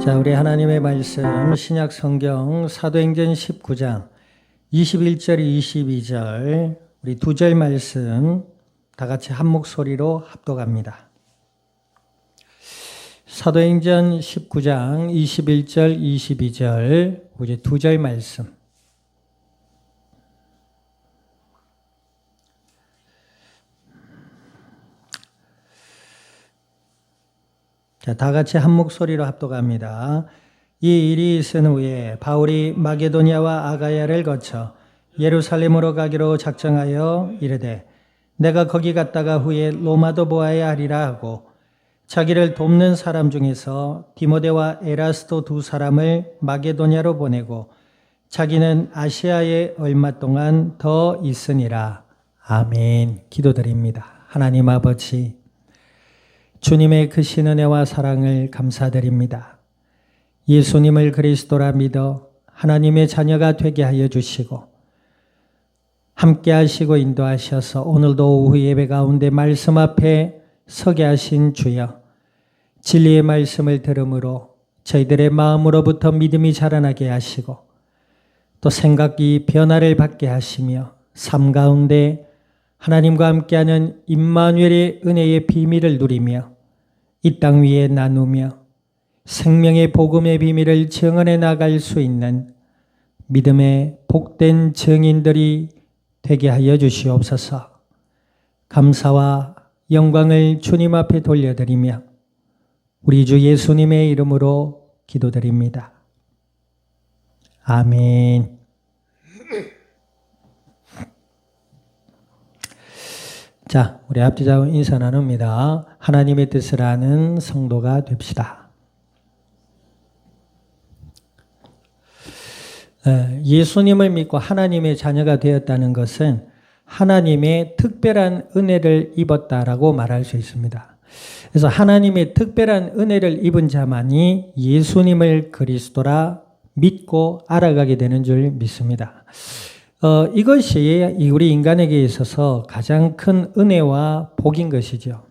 자, 우리 하나님의 말씀 신약 성경 사도행전 19장 21절 22절 우리 두 절 말씀 다 같이 한 목소리로 합독합니다. 사도행전 19장 21절 22절 우리 두 절 말씀. 자, 다 같이 한 목소리로 합독합니다. 이 일이 있은 후에 바울이 마게도냐와 아가야를 거쳐 예루살렘으로 가기로 작정하여 이르되 내가 거기 갔다가 후에 로마도 보아야 하리라 하고 자기를 돕는 사람 중에서 디모데와 에라스도 두 사람을 마게도냐로 보내고 자기는 아시아에 얼마 동안 더 있으니라. 아멘. 기도드립니다. 하나님 아버지, 주님의 크신 은혜와 사랑을 감사드립니다. 예수님을 그리스도라 믿어 하나님의 자녀가 되게 하여 주시고 함께 하시고 인도하셔서 오늘도 오후 예배 가운데 말씀 앞에 서게 하신 주여, 진리의 말씀을 들음으로 저희들의 마음으로부터 믿음이 자라나게 하시고 또 생각이 변화를 받게 하시며 삶 가운데 하나님과 함께하는 임마누엘의 은혜의 비밀을 누리며 이 땅 위에 나누며 생명의 복음의 비밀을 증언해 나갈 수 있는 믿음의 복된 증인들이 되게 하여 주시옵소서. 감사와 영광을 주님 앞에 돌려드리며 우리 주 예수님의 이름으로 기도드립니다. 아멘. 자, 우리 앞뒤자고 인사 나눕니다. 하나님의 뜻을 아는 성도가 됩시다. 예수님을 믿고 하나님의 자녀가 되었다는 것은 하나님의 특별한 은혜를 입었다라고 말할 수 있습니다. 그래서 하나님의 특별한 은혜를 입은 자만이 예수님을 그리스도라 믿고 알아가게 되는 줄 믿습니다. 이것이 우리 인간에게 있어서 가장 큰 은혜와 복인 것이죠.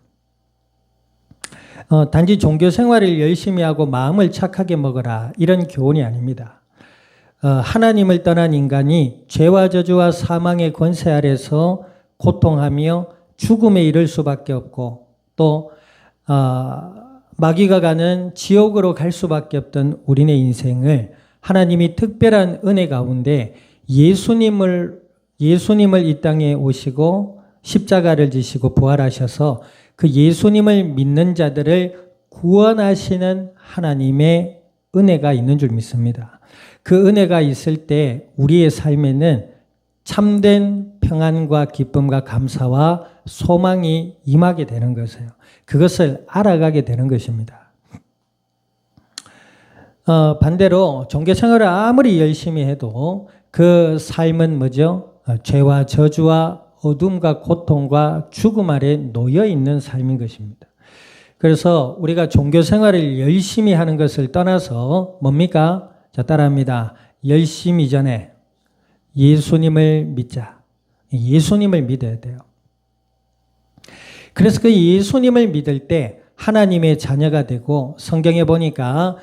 단지 종교 생활을 열심히 하고 마음을 착하게 먹어라 이런 교훈이 아닙니다. 하나님을 떠난 인간이 죄와 저주와 사망의 권세 아래서 고통하며 죽음에 이를 수밖에 없고 또 마귀가 가는 지옥으로 갈 수밖에 없던 우리의 인생을 하나님이 특별한 은혜 가운데 예수님을 이 땅에 오시고 십자가를 지시고 부활하셔서 그 예수님을 믿는 자들을 구원하시는 하나님의 은혜가 있는 줄 믿습니다. 그 은혜가 있을 때 우리의 삶에는 참된 평안과 기쁨과 감사와 소망이 임하게 되는 것이에요. 그것을 알아가게 되는 것입니다. 반대로 종교 생활을 아무리 열심히 해도 그 삶은 뭐죠? 죄와 저주와 어둠과 고통과 죽음 아래 놓여 있는 삶인 것입니다. 그래서 우리가 종교 생활을 열심히 하는 것을 떠나서 뭡니까? 자, 따라합니다. 열심히 전에 예수님을 믿자. 예수님을 믿어야 돼요. 그래서 그 예수님을 믿을 때 하나님의 자녀가 되고 성경에 보니까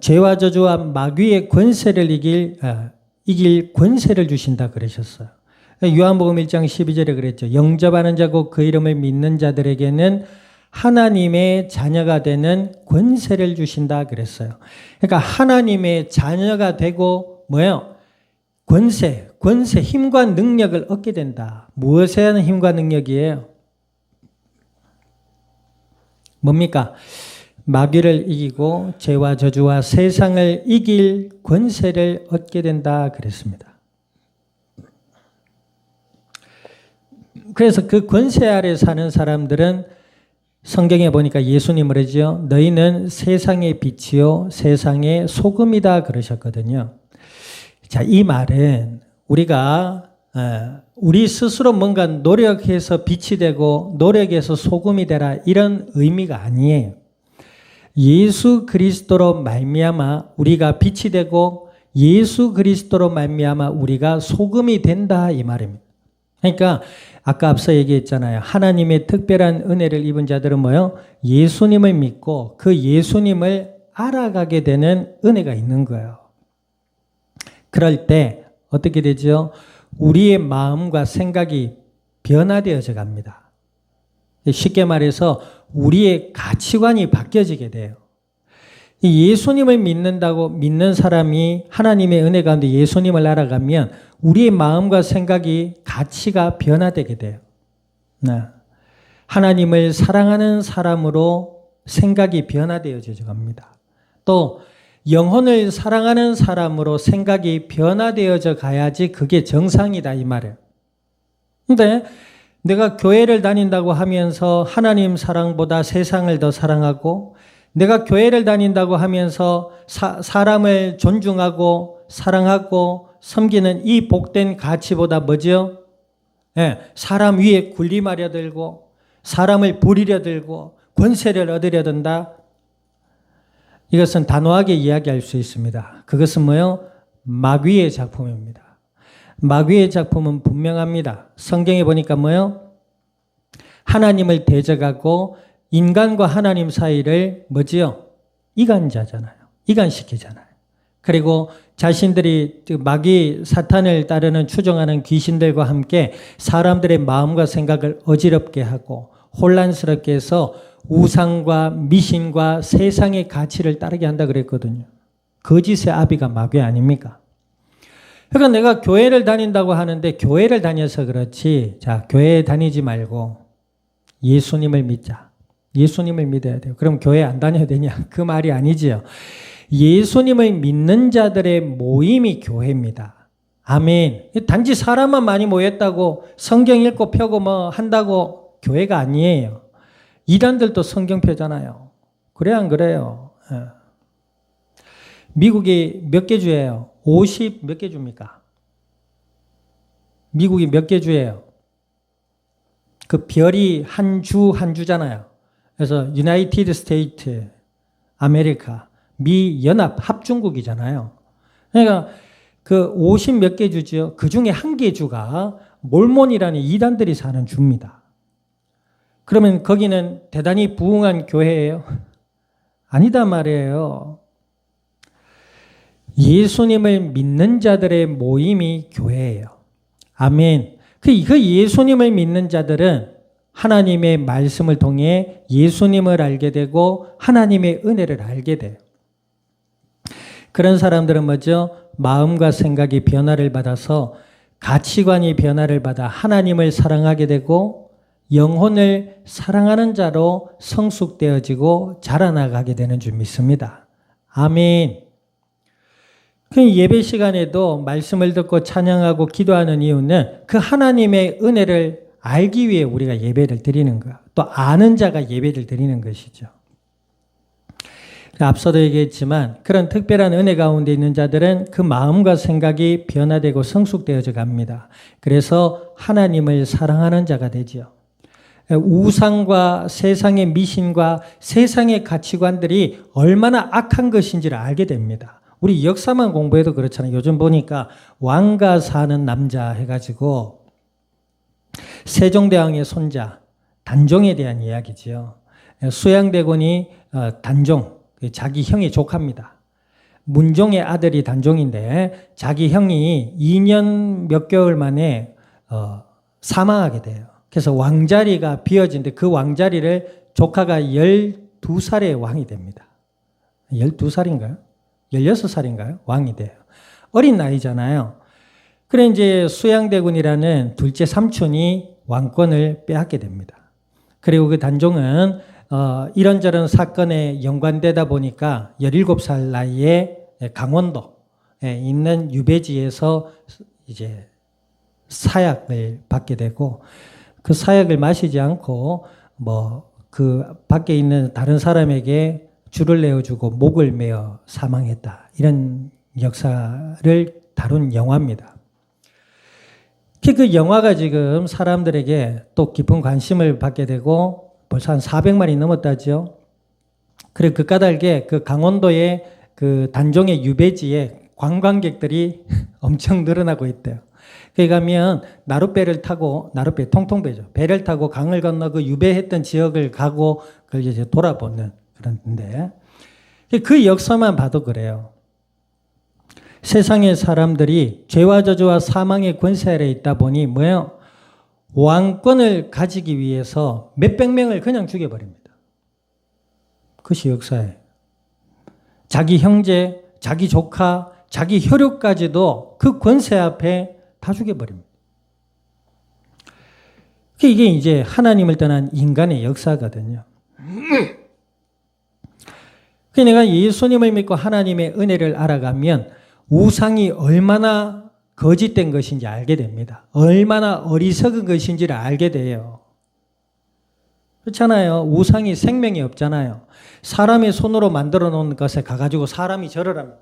죄와 저주와 마귀의 권세를 이길 권세를 주신다 그러셨어요. 요한복음 1장 12절에 그랬죠. 영접하는 자고 그 이름을 믿는 자들에게는 하나님의 자녀가 되는 권세를 주신다 그랬어요. 그러니까 하나님의 자녀가 되고 뭐예요? 권세, 힘과 능력을 얻게 된다. 무엇에 하는 힘과 능력이에요? 뭡니까? 마귀를 이기고 죄와 저주와 세상을 이길 권세를 얻게 된다 그랬습니다. 그래서 그 권세 아래 사는 사람들은 성경에 보니까 예수님을 하죠. 너희는 세상의 빛이요 세상의 소금이다 그러셨거든요. 자, 이 말은 우리가 우리 스스로 뭔가 노력해서 빛이 되고 노력해서 소금이 되라 이런 의미가 아니에요. 예수 그리스도로 말미암아 우리가 빛이 되고 예수 그리스도로 말미암아 우리가 소금이 된다 이 말입니다. 그러니까 아까 앞서 얘기했잖아요. 하나님의 특별한 은혜를 입은 자들은 뭐요? 예수님을 믿고 그 예수님을 알아가게 되는 은혜가 있는 거예요. 그럴 때 어떻게 되죠? 우리의 마음과 생각이 변화되어져 갑니다. 쉽게 말해서 우리의 가치관이 바뀌어지게 돼요. 예수님을 믿는 사람이 하나님의 은혜 가운데 예수님을 알아가면 우리의 마음과 생각이 가치가 변화되게 돼요. 하나님을 사랑하는 사람으로 생각이 변화되어져 갑니다. 또 영혼을 사랑하는 사람으로 생각이 변화되어져 가야지 그게 정상이다 이 말이에요. 근데 내가 교회를 다닌다고 하면서 하나님 사랑보다 세상을 더 사랑하고 내가 교회를 다닌다고 하면서 사람을 존중하고 사랑하고 섬기는 이 복된 가치보다 뭐죠? 사람 위에 군림하려 들고 사람을 부리려 들고 권세를 얻으려 든다. 이것은 단호하게 이야기할 수 있습니다. 그것은 뭐요? 마귀의 작품입니다. 마귀의 작품은 분명합니다. 성경에 보니까 뭐요? 하나님을 대적하고 인간과 하나님 사이를 뭐지요? 이간자잖아요. 이간시키잖아요. 그리고 자신들이 마귀 사탄을 따르는 추종하는 귀신들과 함께 사람들의 마음과 생각을 어지럽게 하고 혼란스럽게 해서 우상과 미신과 세상의 가치를 따르게 한다 그랬거든요. 거짓의 아비가 마귀 아닙니까? 그러니까 내가 교회를 다닌다고 하는데 교회를 다녀서 그렇지. 자, 교회에 다니지 말고 예수님을 믿자. 예수님을 믿어야 돼요. 그럼 교회 안 다녀야 되냐? 그 말이 아니지요. 예수님을 믿는 자들의 모임이 교회입니다. 아멘. 단지 사람만 많이 모였다고 성경 읽고 펴고 뭐 한다고 교회가 아니에요. 이단들도 성경 펴잖아요. 그래요, 안 그래요? 미국이 몇 개 주예요? 50 몇 개 줍니까? 미국이 몇 개 주예요? 그 별이 한 주잖아요. 그래서 유나이티드 스테이트, 아메리카, 미 연합 합중국이잖아요. 그러니까 그 50 몇 개 주죠. 그 중에 한 개 주가 몰몬이라는 이단들이 사는 주입니다. 그러면 거기는 대단히 부흥한 교회예요? 아니다 말이에요. 예수님을 믿는 자들의 모임이 교회예요. 아멘. 그 예수님을 믿는 자들은 하나님의 말씀을 통해 예수님을 알게 되고 하나님의 은혜를 알게 돼요. 그런 사람들은 뭐죠? 마음과 생각이 변화를 받아서 가치관이 변화를 받아 하나님을 사랑하게 되고 영혼을 사랑하는 자로 성숙되어지고 자라나가게 되는 줄 믿습니다. 아멘. 그 예배 시간에도 말씀을 듣고 찬양하고 기도하는 이유는 그 하나님의 은혜를 알기 위해 우리가 예배를 드리는 거야. 또 아는 자가 예배를 드리는 것이죠. 앞서도 얘기했지만 그런 특별한 은혜 가운데 있는 자들은 그 마음과 생각이 변화되고 성숙되어져 갑니다. 그래서 하나님을 사랑하는 자가 되죠. 우상과 세상의 미신과 세상의 가치관들이 얼마나 악한 것인지를 알게 됩니다. 우리 역사만 공부해도 그렇잖아요. 요즘 보니까 왕가 사는 남자 해가지고 세종대왕의 손자 단종에 대한 이야기지요. 수양대군이 단종, 자기 형의 조카입니다. 문종의 아들이 단종인데 자기 형이 2년 몇 개월 만에 사망하게 돼요. 그래서 왕자리가 비어진데 그 왕자리를 조카가 12살에 왕이 됩니다. 12살인가요? 16살인가요? 왕이 돼요. 어린 나이잖아요. 그래 이제 수양대군이라는 둘째 삼촌이 왕권을 빼앗게 됩니다. 그리고 그 단종은 이런저런 사건에 연관되다 보니까 17살 나이에 강원도에 있는 유배지에서 이제 사약을 받게 되고 그 사약을 마시지 않고 뭐 그 밖에 있는 다른 사람에게 줄을 내어주고 목을 메어 사망했다. 이런 역사를 다룬 영화입니다. 그 영화가 지금 사람들에게 또 깊은 관심을 받게 되고 벌써 한 400만이 넘었다죠. 그리고 그 까닭에 그 강원도의 그 단종의 유배지에 관광객들이 엄청 늘어나고 있대요. 거기 가면 나룻배를 타고, 나룻배 통통배죠. 배를 타고 강을 건너 그 유배했던 지역을 가고 그걸 이제 돌아보는 그런데 그 역사만 봐도 그래요. 세상의 사람들이 죄와 저주와 사망의 권세 아래에 있다 보니 뭐예요? 왕권을 가지기 위해서 몇백 명을 그냥 죽여버립니다. 그것이 역사예요. 자기 형제, 자기 조카, 자기 혈육까지도 그 권세 앞에 다 죽여버립니다. 이게 이제 하나님을 떠난 인간의 역사거든요. 내가 예수님을 믿고 하나님의 은혜를 알아가면 우상이 얼마나 거짓된 것인지 알게 됩니다. 얼마나 어리석은 것인지를 알게 돼요. 그렇잖아요. 우상이 생명이 없잖아요. 사람의 손으로 만들어 놓은 것에 가가지고 사람이 절을 합니다.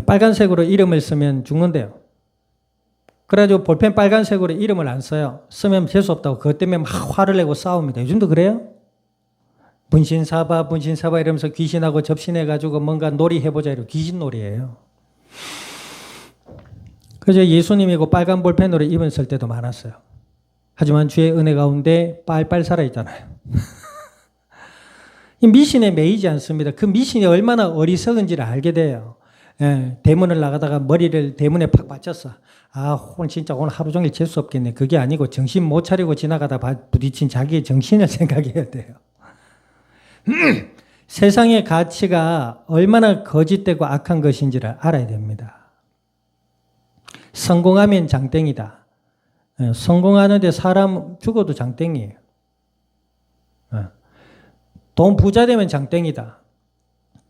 빨간색으로 이름을 쓰면 죽는데요. 그래가지고 볼펜 빨간색으로 이름을 안 써요. 쓰면 재수없다고 그것 때문에 막 화를 내고 싸웁니다. 요즘도 그래요? 분신사바 이러면서 귀신하고 접신해가지고 뭔가 놀이 해보자 이러고 귀신놀이예요. 그래서 예수님이고 빨간 볼펜으로 이름 쓸 때도 많았어요. 하지만 주의 은혜 가운데 빨빨 살아있잖아요. 이 미신에 매이지 않습니다. 그 미신이 얼마나 어리석은지를 알게 돼요. 예, 대문을 나가다가 머리를 대문에 팍 받쳤어. 오늘 진짜 오늘 하루 종일 재수 없겠네. 그게 아니고 정신 못 차리고 지나가다 부딪힌 자기의 정신을 생각해야 돼요. 세상의 가치가 얼마나 거짓되고 악한 것인지를 알아야 됩니다. 성공하면 장땡이다. 성공하는데 사람 죽어도 장땡이에요. 돈 부자 되면 장땡이다.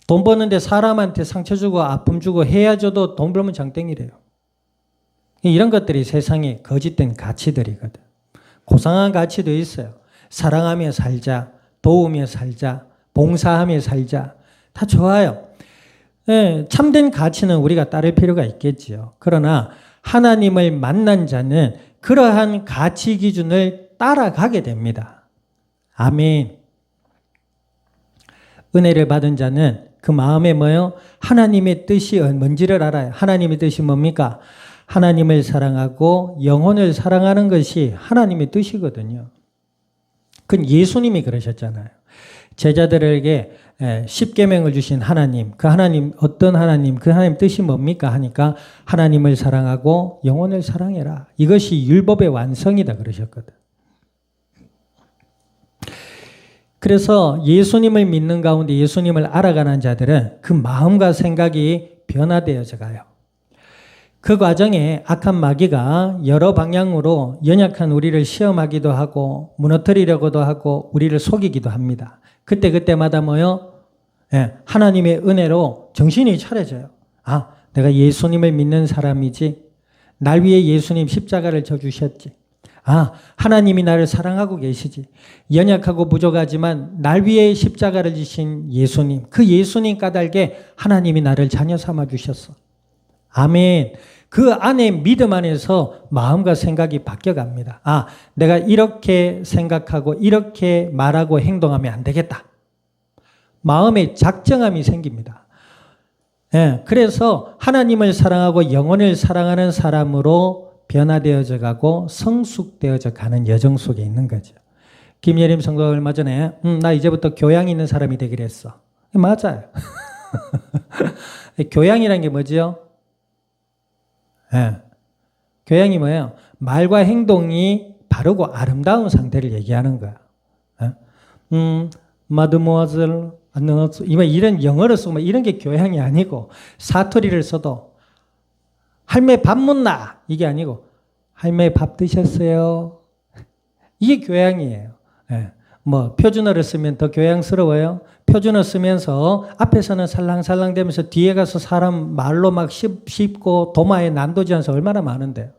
돈 버는데 사람한테 상처 주고 아픔 주고 해야 줘도 돈 벌면 장땡이래요. 이런 것들이 세상의 거짓된 가치들이거든. 고상한 가치도 있어요. 사랑하며 살자, 도우며 살자, 봉사하며 살자. 다 좋아요. 네, 참된 가치는 우리가 따를 필요가 있겠지요. 그러나 하나님을 만난 자는 그러한 가치 기준을 따라가게 됩니다. 아멘. 은혜를 받은 자는 그 마음에 뭐요? 하나님의 뜻이 뭔지를 알아요. 하나님의 뜻이 뭡니까? 하나님을 사랑하고 영혼을 사랑하는 것이 하나님의 뜻이거든요. 그건 예수님이 그러셨잖아요. 제자들에게 10계명을 주신 하나님, 그 하나님 어떤 하나님, 그 하나님 뜻이 뭡니까? 하니까 하나님을 사랑하고 영혼을 사랑해라. 이것이 율법의 완성이다 그러셨거든. 그래서 예수님을 믿는 가운데 예수님을 알아가는 자들은 그 마음과 생각이 변화되어져 가요. 그 과정에 악한 마귀가 여러 방향으로 연약한 우리를 시험하기도 하고 무너뜨리려고도 하고 우리를 속이기도 합니다. 그때마다 뭐요? 하나님의 은혜로 정신이 차려져요. 내가 예수님을 믿는 사람이지. 날 위해 예수님 십자가를 져주셨지. 하나님이 나를 사랑하고 계시지. 연약하고 부족하지만 날 위해 십자가를 지신 예수님. 그 예수님 까닭에 하나님이 나를 자녀 삼아 주셨어. 아멘. 그 안에 믿음 안에서 마음과 생각이 바뀌어갑니다. 내가 이렇게 생각하고 이렇게 말하고 행동하면 안 되겠다. 마음에 작정함이 생깁니다. 그래서 하나님을 사랑하고 영혼을 사랑하는 사람으로 변화되어져 가고 성숙되어져 가는 여정 속에 있는 거죠. 김예림 성도가 얼마 전에 나 이제부터 교양 있는 사람이 되기로 했어. 맞아요. 교양이란 게 뭐지요? 교양이 뭐예요? 말과 행동이 바르고 아름다운 상태를 얘기하는 거야. 마드모아즐, 이런 영어를 쓰고 이런 게 교양이 아니고 사투리를 써도 할매 밥 묻나? 이게 아니고 할매 밥 드셨어요? 이게 교양이에요. 표준어를 쓰면 더 교양스러워요. 표준어 쓰면서 앞에서는 살랑살랑 되면서 뒤에 가서 사람 말로 막 씹고 도마에 난도지어서 얼마나 많은데요.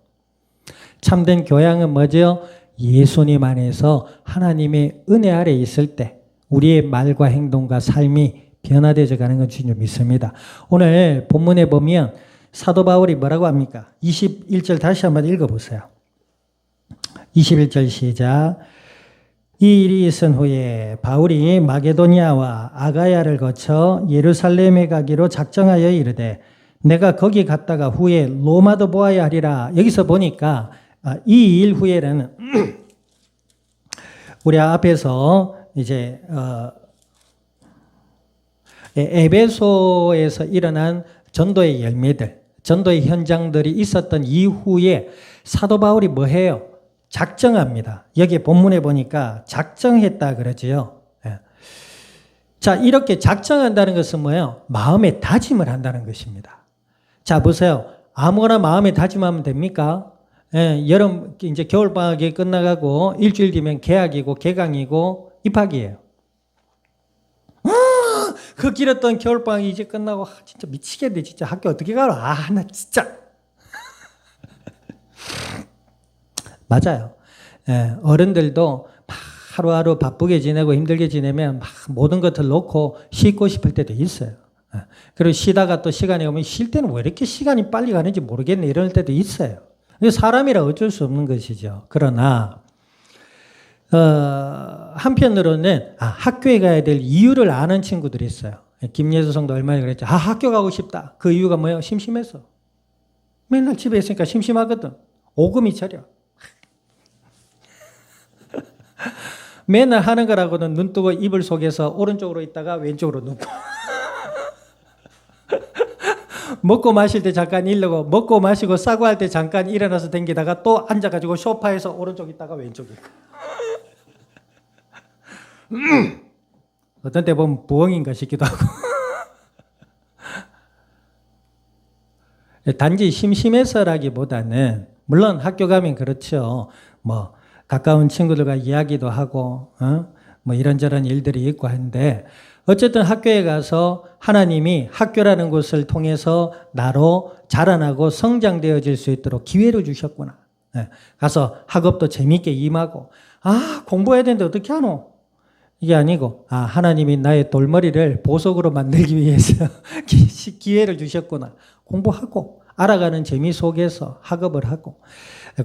참된 교양은 뭐죠? 예수님 안에서 하나님의 은혜 아래 있을 때 우리의 말과 행동과 삶이 변화되어 가는 건 주님 믿습니다. 오늘 본문에 보면 사도 바울이 뭐라고 합니까? 21절 다시 한번 읽어보세요. 21절 시작. 이 일이 있은 후에 바울이 마게도니아와 아가야를 거쳐 예루살렘에 가기로 작정하여 이르되 내가 거기 갔다가 후에 로마도 보아야 하리라. 여기서 보니까 이 일 후에는 우리 앞에서 이제 에베소에서 일어난 전도의 열매들, 전도의 현장들이 있었던 이후에 사도 바울이 뭐 해요? 작정합니다. 여기 본문에 보니까 작정했다 그러지요. 예. 자, 이렇게 작정한다는 것은 뭐예요? 마음에 다짐을 한다는 것입니다. 자, 보세요. 아무거나 마음에 다짐하면 됩니까? 예, 여름, 이제 겨울방학이 끝나가고 일주일 뒤면 개학이고 개강이고 입학이에요. 그 길었던 겨울방학이 이제 끝나고 진짜 미치겠네. 진짜 학교 어떻게 가라. 나 진짜. 맞아요. 예, 어른들도 하루하루 바쁘게 지내고 힘들게 지내면 막 모든 것을 놓고 쉬고 싶을 때도 있어요. 예, 그리고 쉬다가 또 시간이 오면 쉴 때는 왜 이렇게 시간이 빨리 가는지 모르겠네. 이럴 때도 있어요. 사람이라 어쩔 수 없는 것이죠. 그러나 한편으로는 학교에 가야 될 이유를 아는 친구들이 있어요. 김예수 성도 얼마 전에 그랬죠. 학교 가고 싶다. 그 이유가 뭐예요? 심심해서. 맨날 집에 있으니까 심심하거든. 오금이 저려. 맨날 하는 거라고는 눈 뜨고 이불 속에서 오른쪽으로 있다가 왼쪽으로 눕고 먹고 마실 때 잠깐 일르고 먹고 마시고 싸고 할 때 잠깐 일어나서 댕기다가 또 앉아가지고 소파에서 오른쪽 있다가 왼쪽 있고 어떤 때 보면 부엉인가 싶기도 하고 단지 심심해서라기보다는 물론 학교 가면 그렇죠. 뭐 가까운 친구들과 이야기도 하고 뭐 이런저런 일들이 있고 한데 어쨌든 학교에 가서 하나님이 학교라는 곳을 통해서 나로 자라나고 성장되어질 수 있도록 기회를 주셨구나. 가서 학업도 재미있게 임하고 공부해야 되는데 어떻게 하노? 이게 아니고 하나님이 나의 돌머리를 보석으로 만들기 위해서 기회를 주셨구나. 공부하고 알아가는 재미 속에서 학업을 하고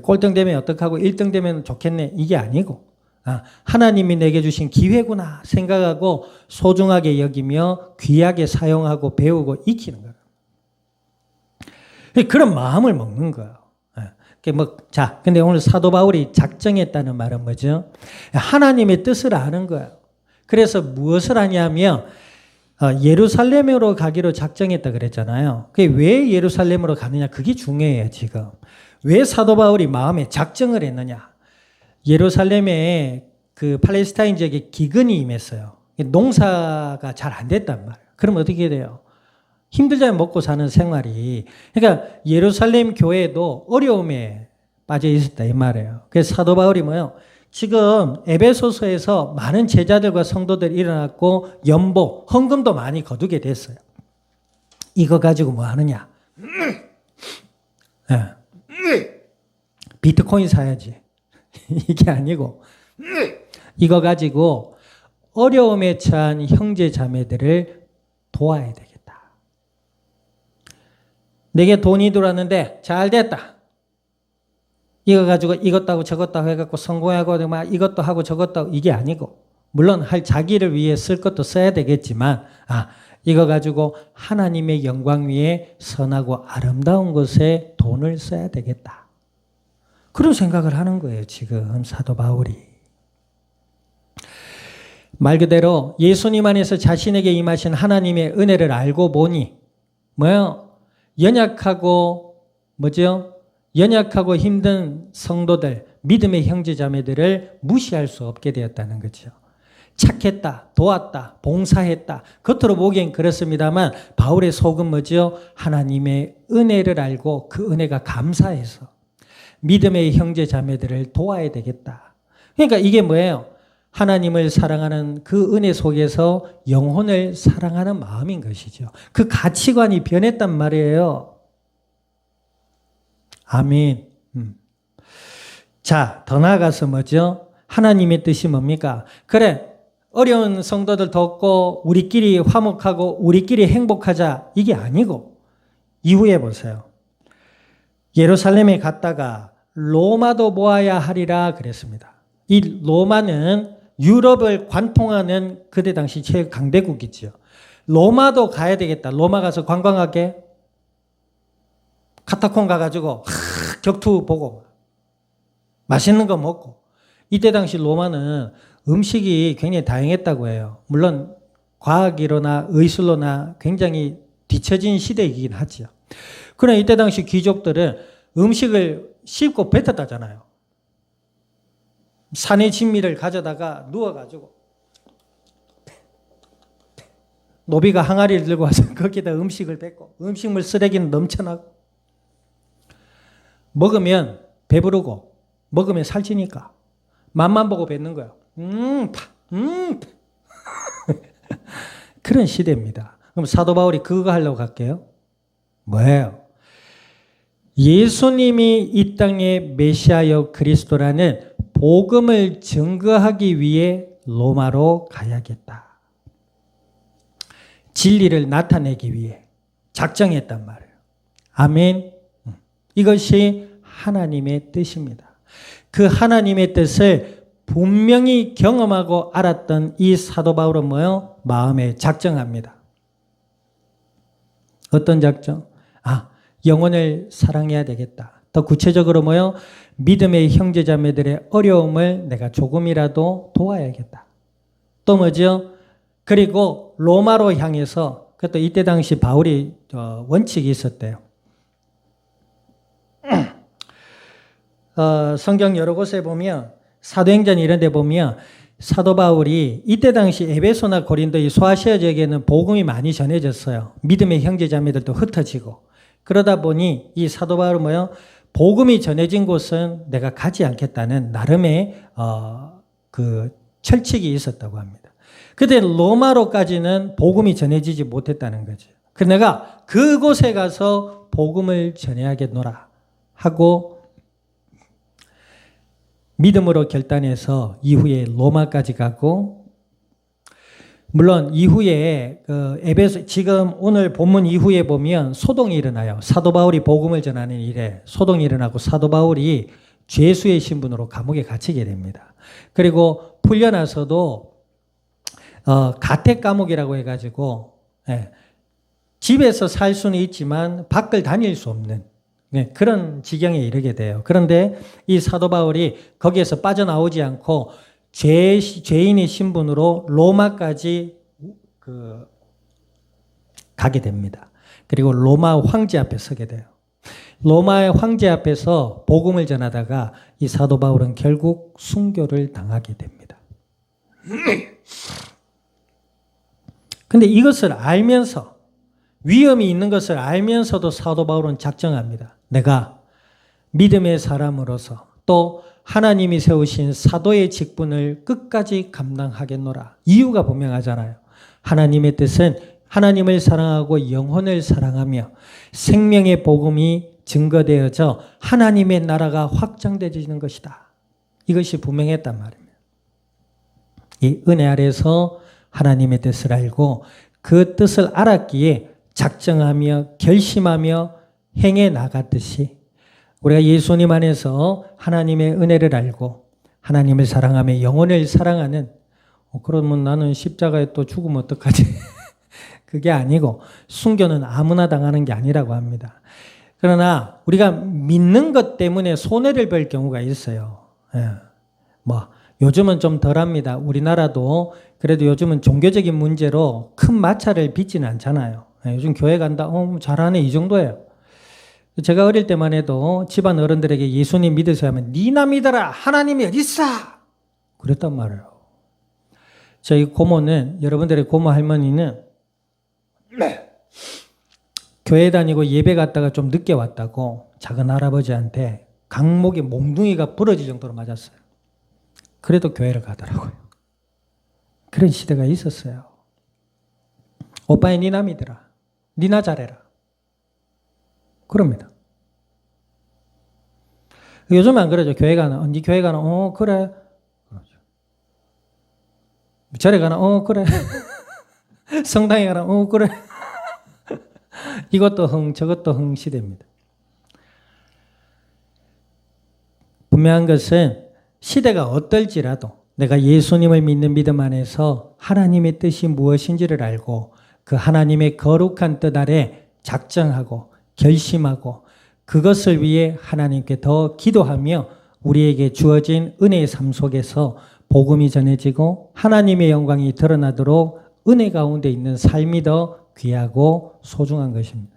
꼴등 되면 어떡하고 1등 되면 좋겠네. 이게 아니고 하나님이 내게 주신 기회구나 생각하고 소중하게 여기며 귀하게 사용하고 배우고 익히는 거예요. 그런 마음을 먹는 거예요. 자, 근데 오늘 사도 바울이 작정했다는 말은 뭐죠? 하나님의 뜻을 아는 거예요. 그래서 무엇을 하냐면 예루살렘으로 가기로 작정했다 그랬잖아요. 그게 왜 예루살렘으로 가느냐? 그게 중요해요, 지금. 왜 사도 바울이 마음에 작정을 했느냐? 예루살렘에 그 팔레스타인 지역에 기근이 임했어요. 농사가 잘 안 됐단 말이에요. 그럼 어떻게 돼요? 힘들잖아요, 먹고 사는 생활이. 그러니까 예루살렘 교회도 어려움에 빠져 있었다 이 말이에요. 그래서 사도 바울이 뭐예요? 지금 에베소서에서 많은 제자들과 성도들이 일어났고 연보, 헌금도 많이 거두게 됐어요. 이거 가지고 뭐 하느냐? 비트코인 사야지. 이게 아니고 이거 가지고 어려움에 처한 형제 자매들을 도와야 되겠다. 내게 돈이 들어왔는데 잘 됐다. 이거 가지고 이것도 하고 저것도 하고 해갖고 성공하고 막 이것도 하고 저것도 하고 이게 아니고 물론 자기를 위해 쓸 것도 써야 되겠지만 이거 가지고 하나님의 영광 위에 선하고 아름다운 것에 돈을 써야 되겠다. 그런 생각을 하는 거예요, 지금 사도 바울이. 말 그대로 예수님 안에서 자신에게 임하신 하나님의 은혜를 알고 보니 뭐요? 연약하고 힘든 성도들, 믿음의 형제자매들을 무시할 수 없게 되었다는 거죠. 착했다, 도왔다, 봉사했다. 겉으로 보기엔 그렇습니다만 바울의 속은 뭐죠? 하나님의 은혜를 알고 그 은혜가 감사해서 믿음의 형제자매들을 도와야 되겠다. 그러니까 이게 뭐예요? 하나님을 사랑하는 그 은혜 속에서 영혼을 사랑하는 마음인 것이죠. 그 가치관이 변했단 말이에요. 아멘. 자, 더 나아가서 뭐죠? 하나님의 뜻이 뭡니까? 그래, 어려운 성도들 돕고 우리끼리 화목하고 우리끼리 행복하자 이게 아니고 이후에 보세요. 예루살렘에 갔다가 로마도 모아야 하리라 그랬습니다. 이 로마는 유럽을 관통하는 그때 당시 최강대국이죠. 로마도 가야 되겠다. 로마 가서 관광하게 카타콤 가가지고 격투 보고 맛있는 거 먹고. 이때 당시 로마는 음식이 굉장히 다양했다고 해요. 물론 과학이로나 의술로나 굉장히 뒤처진 시대이긴 하죠. 그러나 이때 당시 귀족들은 음식을 씹고 뱉었다잖아요. 산의 진미를 가져다가 누워가지고 노비가 항아리를 들고 와서 거기다 음식을 뱉고 음식물 쓰레기는 넘쳐나고 먹으면 배부르고 먹으면 살찌니까 맛만 보고 뱉는 거예요. 그런 시대입니다. 그럼 사도 바울이 그거 하려고 갈게요. 뭐예요? 예수님이 이 땅의 메시아여 그리스도라는 복음을 증거하기 위해 로마로 가야겠다. 진리를 나타내기 위해 작정했단 말이에요. 아멘. 이것이 하나님의 뜻입니다. 그 하나님의 뜻을 분명히 경험하고 알았던 이 사도 바울은 뭐요? 마음에 작정합니다. 어떤 작정? 영혼을 사랑해야 되겠다. 더 구체적으로 뭐요? 믿음의 형제자매들의 어려움을 내가 조금이라도 도와야겠다. 또 뭐죠? 그리고 로마로 향해서, 그것도 이때 당시 바울이 원칙이 있었대요. 성경 여러 곳에 보면, 사도행전 이런 데 보면 사도 바울이 이때 당시 에베소나 고린도 이 소아시아 지역에는 복음이 많이 전해졌어요. 믿음의 형제자매들도 흩어지고. 그러다 보니 이 사도 바울은 뭐요? 복음이 전해진 곳은 내가 가지 않겠다는 나름의 그 철칙이 있었다고 합니다. 그때 로마로까지는 복음이 전해지지 못했다는 거죠. 그래서 내가 그곳에 가서 복음을 전해야겠노라 하고 믿음으로 결단해서 이후에 로마까지 가고, 물론 이후에 에베소, 지금 오늘 본문 이후에 보면 소동이 일어나요. 사도 바울이 복음을 전하는 일에 소동이 일어나고 사도 바울이 죄수의 신분으로 감옥에 갇히게 됩니다. 그리고 풀려나서도 가택 감옥이라고 해가지고 집에서 살 수는 있지만 밖을 다닐 수 없는 그런 지경에 이르게 돼요. 그런데 이 사도 바울이 거기에서 빠져나오지 않고 죄인의 신분으로 로마까지 가게 됩니다. 그리고 로마 황제 앞에 서게 돼요. 로마의 황제 앞에서 복음을 전하다가 이 사도 바울은 결국 순교를 당하게 됩니다. 근데 이것을 알면서, 위험이 있는 것을 알면서도 사도 바울은 작정합니다. 내가 믿음의 사람으로서 또 하나님이 세우신 사도의 직분을 끝까지 감당하겠노라. 이유가 분명하잖아요. 하나님의 뜻은 하나님을 사랑하고 영혼을 사랑하며 생명의 복음이 증거되어져 하나님의 나라가 확장되어지는 것이다. 이것이 분명했단 말입니다. 이 은혜 아래서 하나님의 뜻을 알고 그 뜻을 알았기에 작정하며 결심하며 행해 나갔듯이 우리가 예수님 안에서 하나님의 은혜를 알고 하나님을 사랑하며 영혼을 사랑하는, 그러면 나는 십자가에 또 죽으면 어떡하지? 그게 아니고 순교는 아무나 당하는 게 아니라고 합니다. 그러나 우리가 믿는 것 때문에 손해를 볼 경우가 있어요. 요즘은 좀 덜합니다. 우리나라도 그래도 요즘은 종교적인 문제로 큰 마찰을 빚지는 않잖아요. 요즘 교회 간다, 잘하네, 이 정도예요. 제가 어릴 때만 해도 집안 어른들에게 예수님 믿으세요 하면 니나 믿어라, 하나님이 어디 있어? 그랬단 말이에요. 저희 고모는, 여러분들의 고모 할머니는 교회 다니고 예배 갔다가 좀 늦게 왔다고 작은 할아버지한테 강목에 몽둥이가 부러질 정도로 맞았어요. 그래도 교회를 가더라고요. 그런 시대가 있었어요. 오빠의 니나 믿으라, 니나 잘해라. 그럽니다. 요즘은 안 그러죠. 교회 가나, 니 교회 가나, 그래. 절에 가나, 그래. 성당에 가나, 그래. 이것도 흥, 저것도 흥 시대입니다. 분명한 것은 시대가 어떨지라도 내가 예수님을 믿는 믿음 안에서 하나님의 뜻이 무엇인지를 알고 그 하나님의 거룩한 뜻 아래 작정하고 결심하고 그것을 위해 하나님께 더 기도하며 우리에게 주어진 은혜의 삶 속에서 복음이 전해지고 하나님의 영광이 드러나도록 은혜 가운데 있는 삶이 더 귀하고 소중한 것입니다.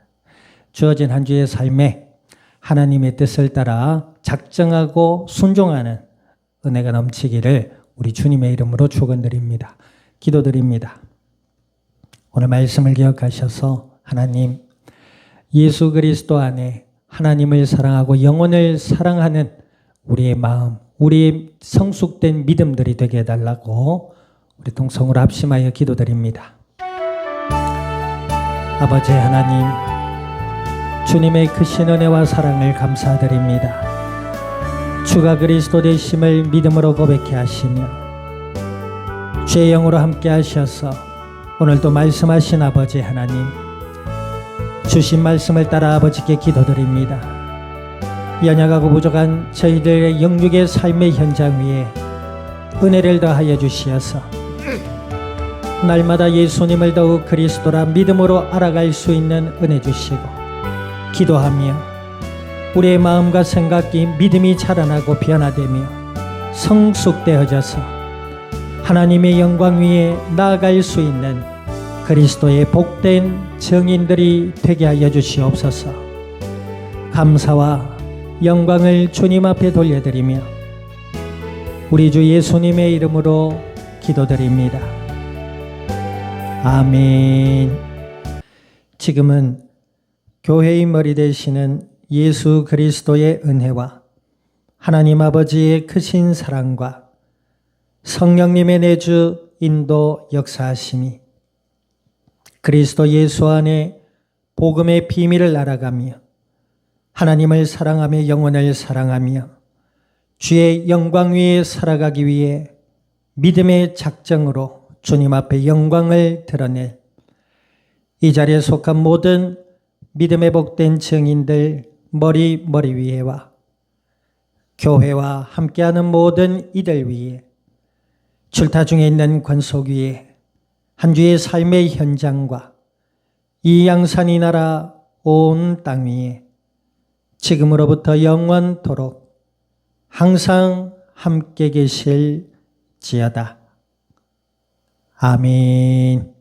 주어진 한 주의 삶에 하나님의 뜻을 따라 작정하고 순종하는 은혜가 넘치기를 우리 주님의 이름으로 축원드립니다. 기도드립니다. 오늘 말씀을 기억하셔서 하나님, 예수 그리스도 안에 하나님을 사랑하고 영혼을 사랑하는 우리의 마음, 우리의 성숙된 믿음들이 되게 해달라고 우리 동성으로 합심하여 기도드립니다. 아버지 하나님, 주님의 크신 은혜와 사랑을 감사드립니다. 주가 그리스도 되심을 믿음으로 고백해 하시며 주의 영으로 함께 하셔서 오늘도 말씀하신 아버지 하나님, 주신 말씀을 따라 아버지께 기도드립니다. 연약하고 부족한 저희들의 영육의 삶의 현장 위에 은혜를 더하여 주시어서 날마다 예수님을 더욱 그리스도라 믿음으로 알아갈 수 있는 은혜 주시고, 기도하며 우리의 마음과 생각이 믿음이 자라나고 변화되며 성숙되어져서 하나님의 영광 위에 나아갈 수 있는 그리스도의 복된 증인들이 되게 하여 주시옵소서. 감사와 영광을 주님 앞에 돌려드리며 우리 주 예수님의 이름으로 기도드립니다. 아멘. 지금은 교회의 머리 되시는 예수 그리스도의 은혜와 하나님 아버지의 크신 사랑과 성령님의 내주 인도 역사하심이 그리스도 예수 안에 복음의 비밀을 알아가며 하나님을 사랑하며 영혼을 사랑하며 주의 영광 위에 살아가기 위해 믿음의 작정으로 주님 앞에 영광을 드러낼 이 자리에 속한 모든 믿음의 복된 증인들 머리 위에와 교회와 함께하는 모든 이들 위에 출타 중에 있는 권속 위에 한 주의 삶의 현장과 이 양산이 나라 온 땅 위에 지금으로부터 영원토록 항상 함께 계실지어다. 아멘.